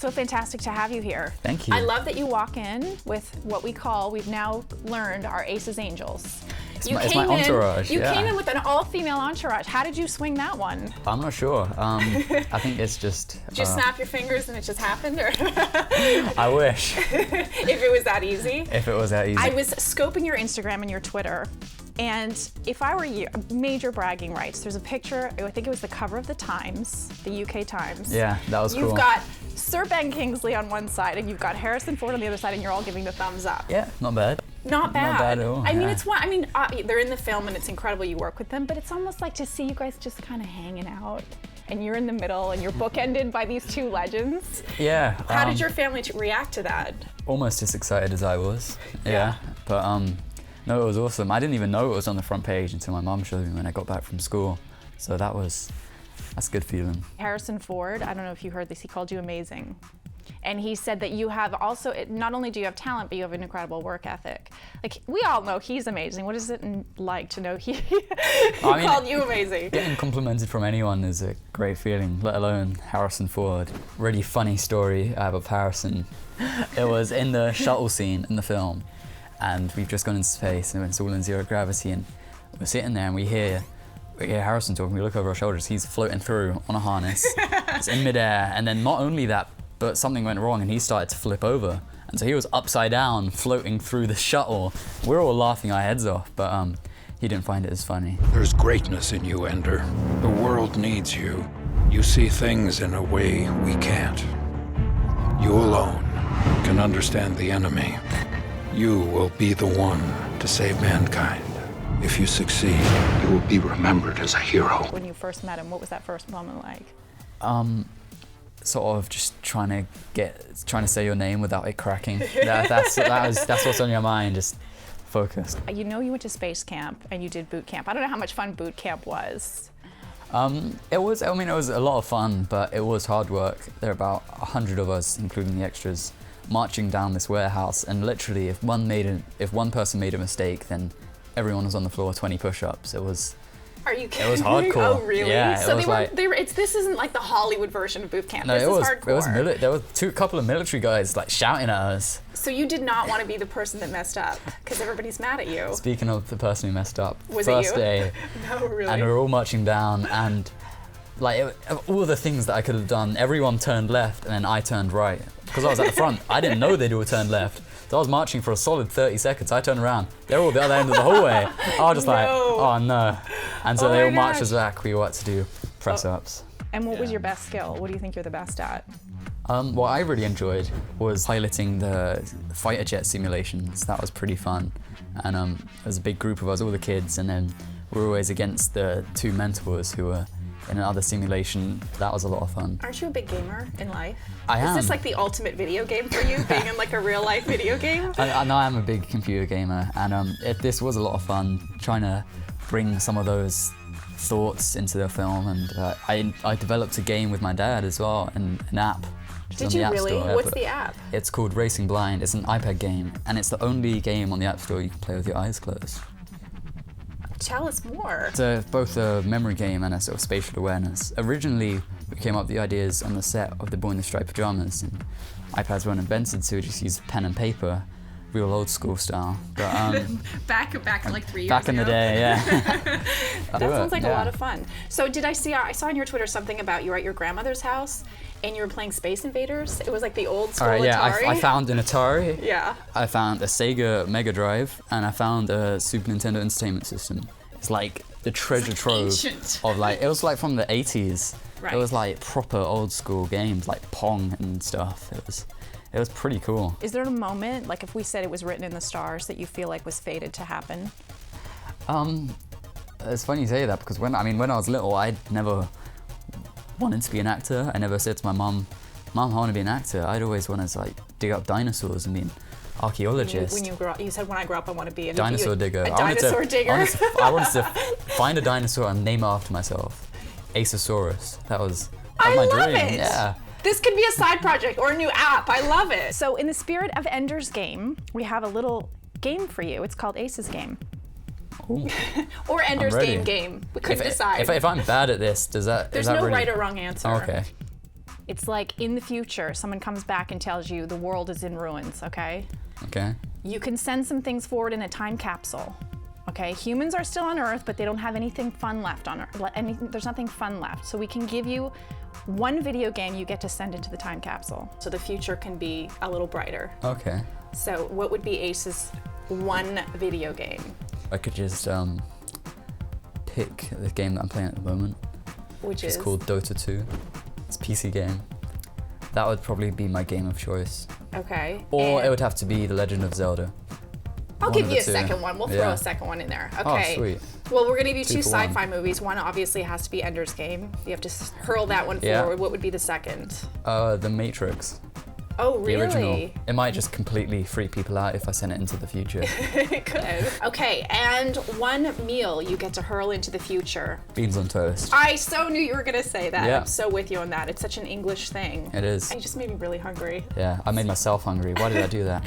so fantastic to have you here. Thank you. I love that you walk in with what we've now learned are Asa's Angels. It's my entourage. You came in with an all-female entourage. How did you swing that one? I'm not sure. I think it's just... Did you snap your fingers and it just happened? Or I wish. If it was that easy? If it was that easy. I was scoping your Instagram and your Twitter, and if I were you, major bragging rights. There's a picture, I think it was the cover of the Times, the UK Times. Yeah, that was cool. You've got Sir Ben Kingsley on one side, and you've got Harrison Ford on the other side, and you're all giving the thumbs up. Yeah, not bad. Not bad. Not bad at all. I mean, they're in the film, and it's incredible you work with them, but it's almost like to see you guys just kind of hanging out, and you're in the middle, and you're bookended by these two legends. Yeah. How did your family react to that? Almost as excited as I was. Yeah. But no, it was awesome. I didn't even know it was on the front page until my mom showed me when I got back from school. So that's a good feeling. Harrison Ford, I don't know if you heard this, he called you amazing. And he said that you have also, not only do you have talent, but you have an incredible work ethic. Like, we all know he's amazing. What is it like to know he called you amazing? Getting complimented from anyone is a great feeling, let alone Harrison Ford. Really funny story I have of Harrison. It was in the shuttle scene in the film, and we've just gone into space, and it's all in zero gravity, and we're sitting there and we hear Harrison talking. We look over our shoulders, he's floating through on a harness. It's in midair, and then not only that, but something went wrong and he started to flip over. And so he was upside down, floating through the shuttle. We're all laughing our heads off, but he didn't find it as funny. There's greatness in you, Ender. The world needs you. You see things in a way we can't. You alone can understand the enemy. You will be the one to save mankind. If you succeed, you will be remembered as a hero. When you first met him, what was that first moment like? Sort of just trying to say your name without it cracking. That's what's on your mind, just focused. You know, you went to space camp and you did boot camp. I don't know how much fun boot camp was. It was a lot of fun, but it was hard work. There are about 100 of us, including the extras, marching down this warehouse, and literally if one person made a mistake, then everyone was on the floor 20 push-ups. Are you kidding? It was hardcore. Oh, really? Yeah, so this isn't like the Hollywood version of boot camp. No, this is hardcore. There were a couple of military guys like shouting at us. So you did not want to be the person that messed up, because everybody's mad at you. Speaking of the person who messed up, was first it you? day, No, really. and we were all marching down, and of all the things that I could have done, everyone turned left, and then I turned right because I was at the front. I didn't know they'd all turned left. So I was marching for a solid 30 seconds. I turned around. They're all the other end of the hallway. I was just like, oh no. And so they all marched us back. We all had to do press-ups. And what was your best skill? What do you think you're the best at? What I really enjoyed was piloting the fighter jet simulations. That was pretty fun. And there was a big group of us, all the kids, and then we were always against the two mentors who were in another simulation. That was a lot of fun. Aren't you a big gamer in life? I am. Is this like the ultimate video game for you, being in like a real life video game? I know I'm a big computer gamer, and this was a lot of fun trying to bring some of those thoughts into the film. And I developed a game with my dad as well, an app. Did you really? What's the app? It's called Racing Blind. It's an iPad game, and it's the only game on the App Store you can play with your eyes closed. Tell us more. It's both a memory game and a sort of spatial awareness. Originally, we came up with the ideas on the set of the Boy in the Striped Pajamas, and iPads weren't invented, so we just used pen and paper, real old school style. But back in like 3 years back in ago. the day, yeah. That sounds like a lot of fun. So I saw on your Twitter something about you were at your grandmother's house and you were playing Space Invaders. It was like the old school Atari. I found an Atari. Yeah. I found a Sega Mega Drive, and I found a Super Nintendo Entertainment System. It's like the treasure trove ancient. of it was like from the 80s. Right. It was like proper old school games like Pong and stuff. It was pretty cool. Is there a moment, like if we said it was written in the stars, that you feel like was fated to happen? It's funny you say that, because when I was little, I never wanted to be an actor. I never said to my mum, I want to be an actor. I'd always want to dig up dinosaurs and be an archaeologist. When you grew up, you said, when I grow up, I want to be dinosaur digger. A dinosaur digger? I wanted to find a dinosaur and name it after myself. Asasaurus. That was my love dream. It. Yeah. This could be a side project or a new app. I love it. So in the spirit of Ender's Game, we have a little game for you. It's called Asa's Game. Or Ender's Game. We couldn't decide. If I'm bad at this, There's no right or wrong answer. Okay. It's like in the future, someone comes back and tells you the world is in ruins, okay? Okay. You can send some things forward in a time capsule, okay? Humans are still on Earth, but they don't have anything fun left on Earth. There's nothing fun left. So we can give you one video game you get to send into the time capsule. So the future can be a little brighter. Okay. So what would be Ace's one video game? I could just pick the game that I'm playing at the moment. Which is? It's called Dota 2. It's a PC game. That would probably be my game of choice. Okay. Or and it would have to be The Legend of Zelda. I'll one give of you the a two. second one. We'll throw a second one in there. Okay. Oh, sweet. Well, we're gonna give you two for one. sci-fi movies. One obviously has to be Ender's Game. You have to hurl that one Yeah. forward. What would be the second? The Matrix. Oh, The really? original. It might just completely freak people out if I send it into the future. It could. Okay, and one meal you get to hurl into the future. Beans on toast. I so knew you were gonna say that. Yeah. I'm so with you on that. It's such an English thing. It is. You just made me really hungry. Yeah, I made myself hungry. Why did I do that?